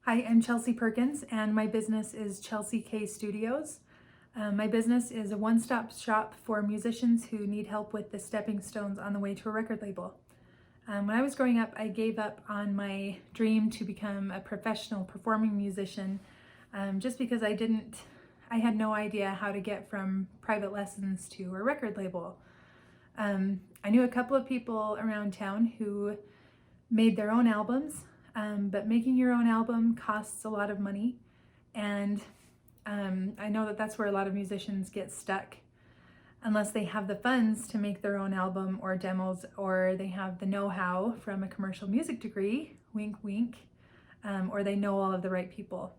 Hi, I'm Chelsee Perkins, and my business is Chelsee K Studios. My business is a one-stop shop for musicians who need help with the stepping stones on the way to a record label. When I was growing up, I gave up on my dream to become a professional performing musician just because I had no idea how to get from private lessons to a record label. I knew a couple of people around town who made their own albums, but making your own album costs a lot of money, and I know that that's where a lot of musicians get stuck unless they have the funds to make their own album or demos, or they have the know-how from a commercial music degree, wink wink, or they know all of the right people.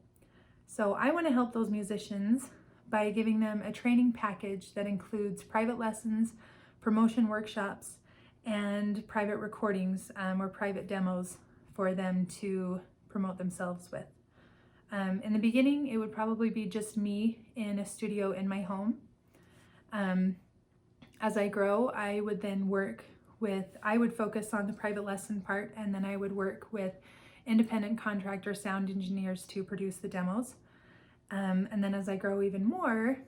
So I want to help those musicians by giving them a training package that includes private lessons, promotion workshops, and private recordings or private demos for them to promote themselves with. In the beginning, it would probably be just me in a studio in my home. As I grow, I would focus on the private lesson part, and then I would work with independent contractor sound engineers to produce the demos. And then as I grow even more,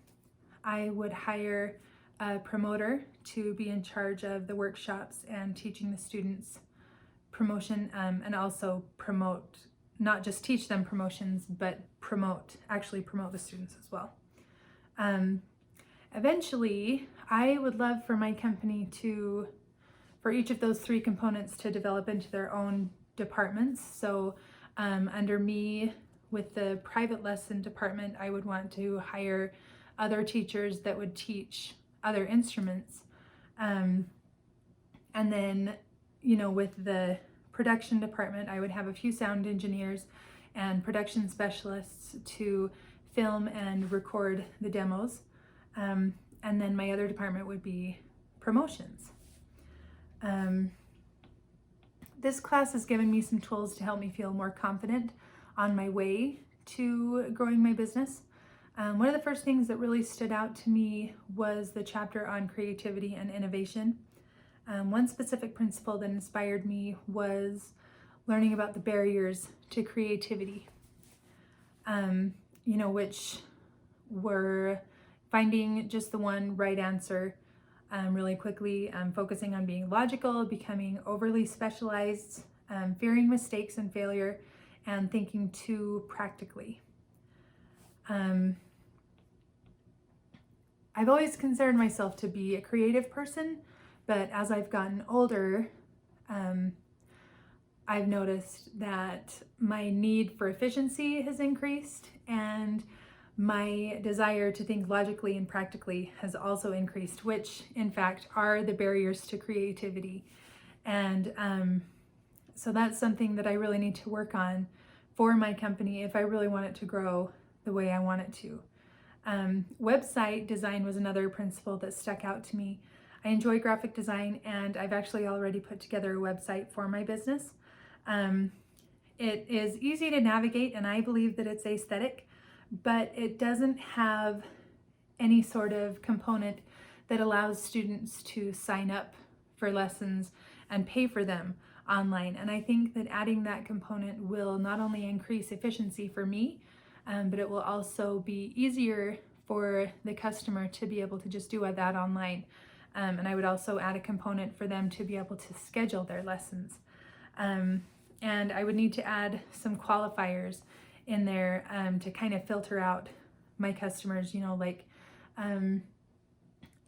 I would hire a promoter to be in charge of the workshops and teaching the students promotion, and also promote, not just teach them promotions, but actually promote the students as well. Eventually, I would love for my company for each of those three components to develop into their own departments. So under me, with the private lesson department, I would want to hire other teachers that would teach other instruments. And then, with the production department, I would have a few sound engineers and production specialists to film and record the demos. And then my other department would be promotions. This class has given me some tools to help me feel more confident on my way to growing my business. One of the first things that really stood out to me was the chapter on creativity and innovation. One specific principle that inspired me was learning about the barriers to creativity, which were finding just the one right answer really quickly, focusing on being logical, becoming overly specialized, fearing mistakes and failure, and thinking too practically. I've always considered myself to be a creative person, but as I've gotten older, I've noticed that my need for efficiency has increased, and my desire to think logically and practically has also increased, which in fact are the barriers to creativity. And so that's something that I really need to work on for my company if I really want it to grow the way I want it to. Website design was another principle that stuck out to me. I enjoy graphic design, and I've actually already put together a website for my business. It is easy to navigate, and I believe that it's aesthetic, but it doesn't have any sort of component that allows students to sign up for lessons and pay for them online. And I think that adding that component will not only increase efficiency for me, but it will also be easier for the customer to be able to just do that online. And I would also add a component for them to be able to schedule their lessons. And I would need to add some qualifiers in there to kind of filter out my customers, like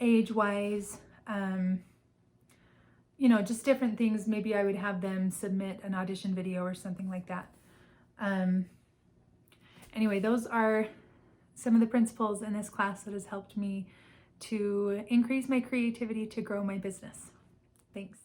age-wise, just different things. Maybe I would have them submit an audition video or something like that. Anyway, those are some of the principles in this class that has helped me to increase my creativity to grow my business. Thanks.